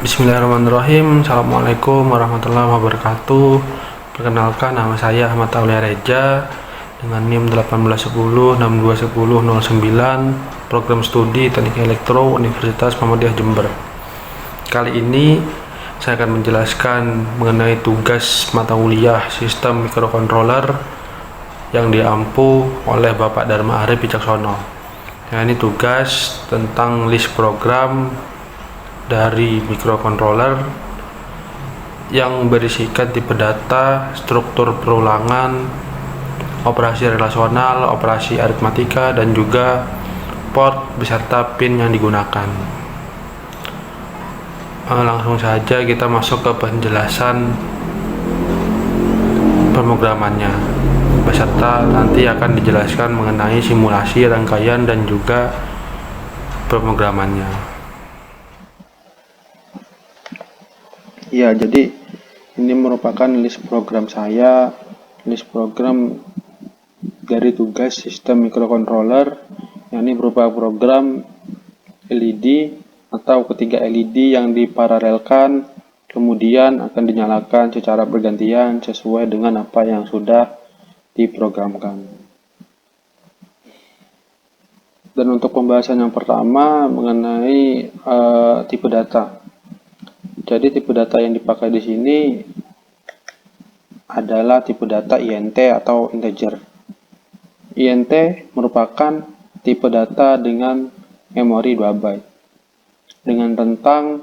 Bismillahirrahmanirrahim. Assalamualaikum warahmatullahi wabarakatuh. Perkenalkan, nama saya Ahmad Aulia Reja dengan NIM 1810621009, program studi Teknik Elektro Universitas Muhammadiyah Jember. Kali ini saya akan menjelaskan mengenai tugas mata kuliah Sistem Mikrokontroler yang diampu oleh Bapak Dharma Arif Wicaksono. Nah, ini tugas tentang list program dari mikrokontroler yang berisikan tipe data, struktur perulangan, operasi relasional, operasi aritmatika, dan juga port beserta pin yang digunakan. Langsung saja kita masuk ke penjelasan pemrogramannya, beserta nanti akan dijelaskan mengenai simulasi, rangkaian, dan juga pemrogramannya. Ya, jadi ini merupakan list program saya, list program dari tugas sistem mikrokontroler, yang ini berupa program LED atau ketiga LED yang diparalelkan, kemudian akan dinyalakan secara bergantian sesuai dengan apa yang sudah diprogramkan. Dan untuk pembahasan yang pertama mengenai tipe data. Jadi tipe data yang dipakai di sini adalah tipe data INT atau integer. INT merupakan tipe data dengan memori 2 byte dengan rentang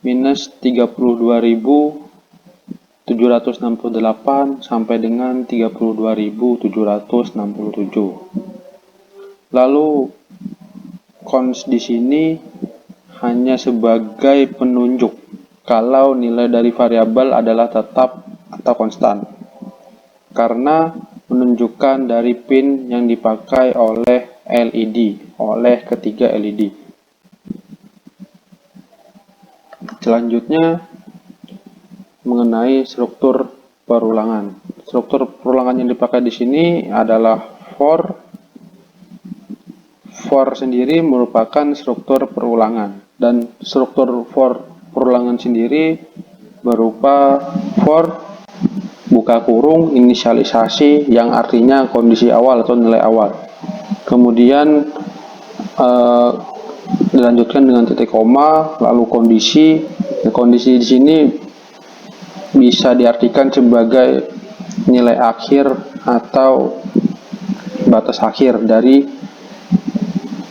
minus 32.768 sampai dengan 32.767. Lalu cons di sini hanya sebagai penunjuk kalau nilai dari variabel adalah tetap atau konstan, karena menunjukkan dari pin yang dipakai oleh LED, oleh ketiga LED. Selanjutnya mengenai struktur perulangan. Struktur perulangan yang dipakai di sini adalah for. For sendiri merupakan struktur perulangan, dan struktur for perulangan sendiri berupa for buka kurung inisialisasi, yang artinya kondisi awal atau nilai awal. Kemudian dilanjutkan dengan titik koma, lalu kondisi. Kondisi di sini bisa diartikan sebagai nilai akhir atau batas akhir dari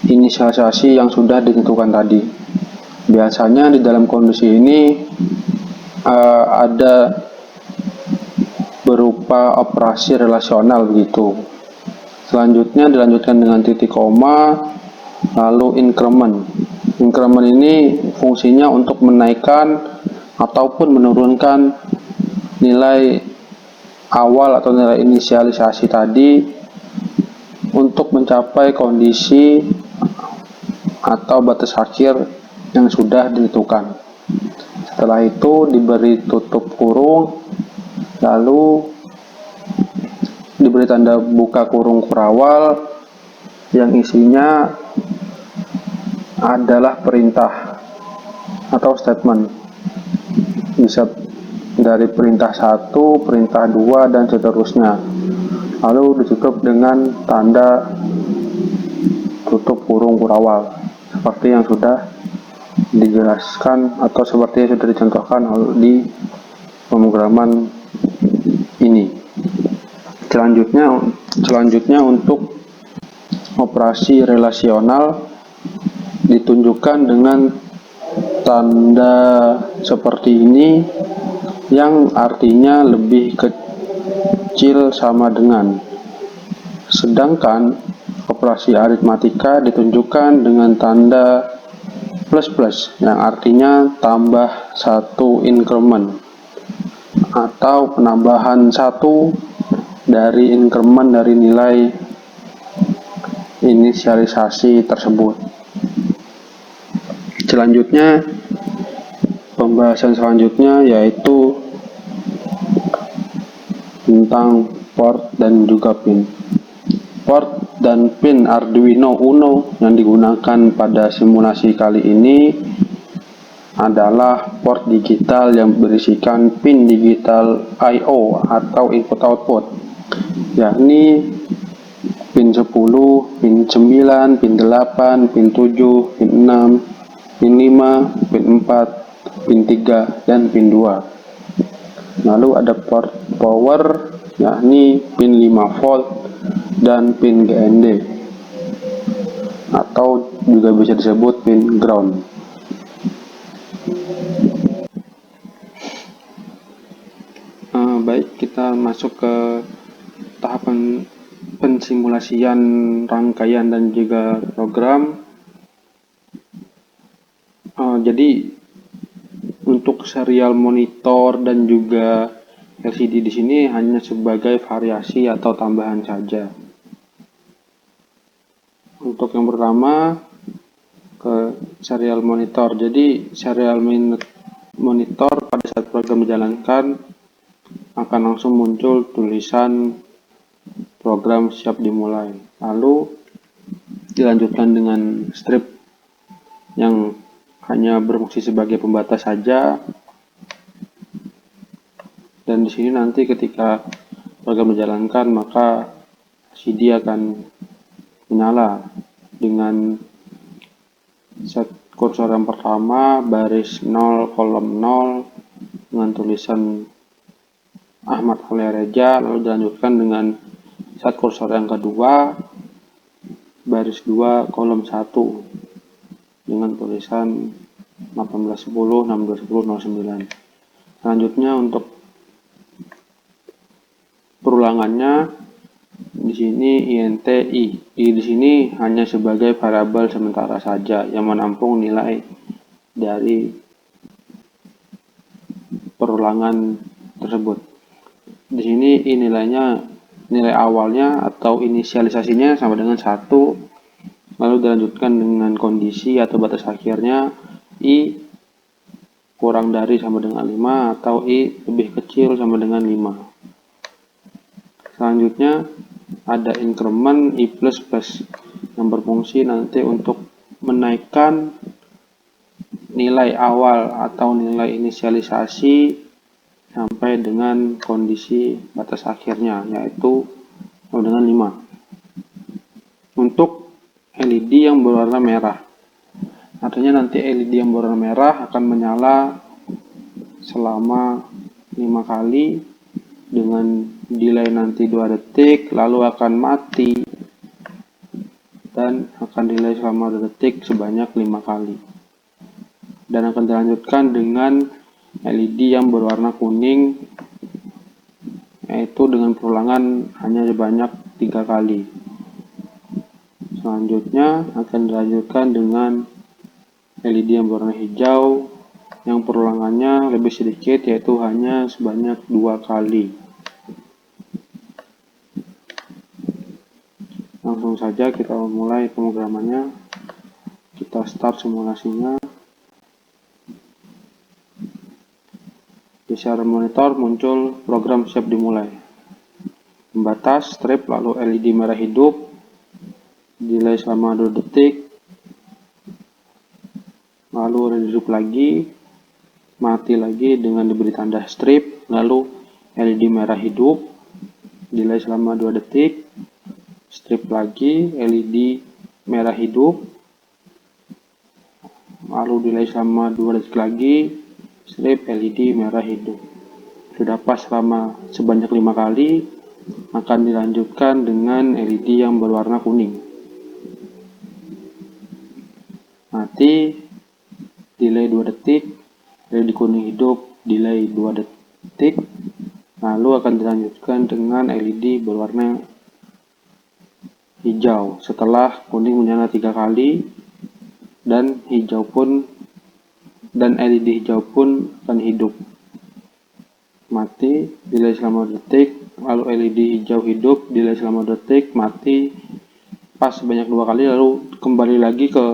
inisialisasi yang sudah ditentukan tadi. Biasanya di dalam kondisi ini ada berupa operasi relasional begitu. Selanjutnya dilanjutkan dengan titik koma, lalu increment. Increment ini fungsinya untuk menaikkan ataupun menurunkan nilai awal atau nilai inisialisasi tadi untuk mencapai kondisi atau batas akhir yang sudah ditentukan. Setelah itu diberi tutup kurung, lalu diberi tanda buka kurung kurawal yang isinya adalah perintah atau statement. Bisa dari perintah 1, perintah 2, dan seterusnya. Lalu ditutup dengan tanda tutup kurung kurawal seperti yang sudah dijelaskan atau seperti yang sudah dicontohkan di pemrograman ini. Selanjutnya untuk operasi relasional ditunjukkan dengan tanda seperti ini, yang artinya lebih kecil sama dengan. Sedangkan operasi aritmatika ditunjukkan dengan tanda plus yang artinya tambah 1 increment atau penambahan 1 dari increment dari nilai inisialisasi tersebut. Selanjutnya, pembahasan selanjutnya yaitu tentang port dan juga pin. Port dan pin Arduino Uno yang digunakan pada simulasi kali ini adalah port digital yang berisikan pin digital I/O atau input-output, yakni pin 10, pin 9, pin 8, pin 7, pin 6, pin 5, pin 4, pin 3, dan pin 2. Lalu ada port power, yakni pin 5 volt dan pin GND, atau juga bisa disebut pin ground. Baik, kita masuk ke tahapan pensimulasian rangkaian dan juga program. Jadi untuk serial monitor dan juga LCD di sini hanya sebagai variasi atau tambahan saja. Untuk yang pertama ke serial monitor. Jadi serial monitor pada saat program dijalankan akan langsung muncul tulisan program siap dimulai. Lalu dilanjutkan dengan strip yang hanya berfungsi sebagai pembatas saja. Dan di sini nanti ketika program dijalankan maka CD akan menyala dengan set kursor yang pertama baris 0 kolom 0 dengan tulisan Ahmad Aliareja, lalu dilanjutkan dengan set kursor yang kedua baris 2 kolom 1 dengan tulisan 1810 1610 09. Selanjutnya untuk perulangannya di sini INTI. I di sini hanya sebagai variabel sementara saja yang menampung nilai dari perulangan tersebut. Di sini I nilainya nilai awalnya atau inisialisasinya sama dengan 1, lalu dilanjutkan dengan kondisi atau batas akhirnya I kurang dari sama dengan 5 atau I lebih kecil sama dengan 5. Selanjutnya ada increment I++ yang berfungsi nanti untuk menaikkan nilai awal atau nilai inisialisasi sampai dengan kondisi batas akhirnya, yaitu sama dengan 5. Untuk LED yang berwarna merah, artinya nanti LED yang berwarna merah akan menyala selama 5 kali dengan delay nanti 2 detik, lalu akan mati dan akan delay selama 2 detik sebanyak 5 kali, dan akan dilanjutkan dengan LED yang berwarna kuning, yaitu dengan perulangan hanya sebanyak 3 kali. Selanjutnya akan dilanjutkan dengan LED yang berwarna hijau yang perulangannya lebih sedikit, yaitu hanya sebanyak 2 kali. Langsung saja kita mulai pemrogramannya. Kita start simulasinya. Di serial monitor muncul program siap dimulai. Pembatas, strip, lalu LED merah hidup, delay selama 2 detik, lalu redup lagi, mati lagi dengan diberi tanda strip, lalu LED merah hidup, delay selama 2 detik, strip lagi, LED merah hidup, lalu delay selama 2 detik lagi, strip, LED merah hidup. Sudah pas selama sebanyak 5 kali, akan dilanjutkan dengan LED yang berwarna kuning. Mati, delay 2 detik, LED kuning hidup, delay 2 detik, lalu akan dilanjutkan dengan LED berwarna hijau setelah kuning menyala 3 kali, dan LED hijau pun akan hidup. Mati, delay selama 2 detik, lalu LED hijau hidup, delay selama 2 detik, mati pas sebanyak 2 kali, lalu kembali lagi ke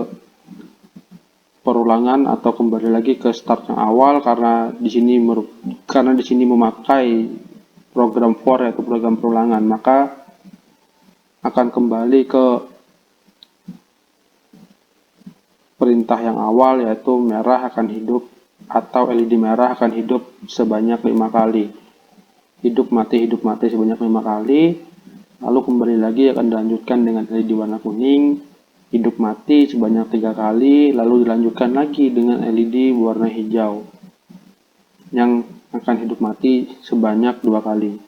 perulangan atau kembali lagi ke start yang awal karena di sini memakai program for, yaitu program perulangan, maka akan kembali ke perintah yang awal, yaitu merah akan hidup atau LED merah akan hidup sebanyak 5 kali. Hidup mati sebanyak 5 kali. Lalu kembali lagi akan dilanjutkan dengan LED warna kuning, hidup mati sebanyak 3 kali, lalu dilanjutkan lagi dengan LED warna hijau yang akan hidup mati sebanyak 2 kali.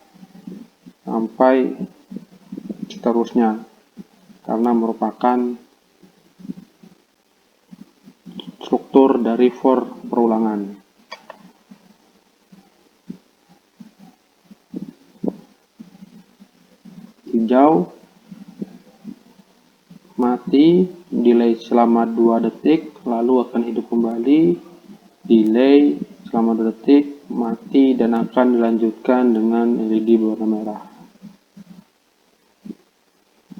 Sampai seterusnya, karena merupakan struktur dari for perulangan. Hijau mati, delay selama 2 detik, lalu akan hidup kembali, delay selama 2 detik, mati, dan akan dilanjutkan dengan LED berwarna merah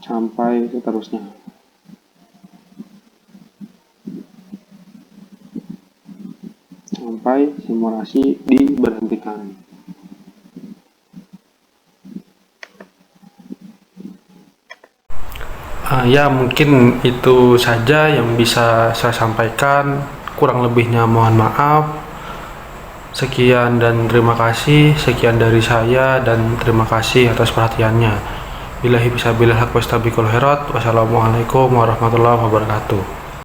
sampai seterusnya. Sampai simulasi diberhentikan. Ya, mungkin itu saja yang bisa saya sampaikan. Kurang lebihnya mohon maaf. Sekian dan terima kasih. Sekian dari saya dan terima kasih atas perhatiannya. Billahi fisabilillah haq wastabiqul khairat. Wassalamualaikum warahmatullahi wabarakatuh.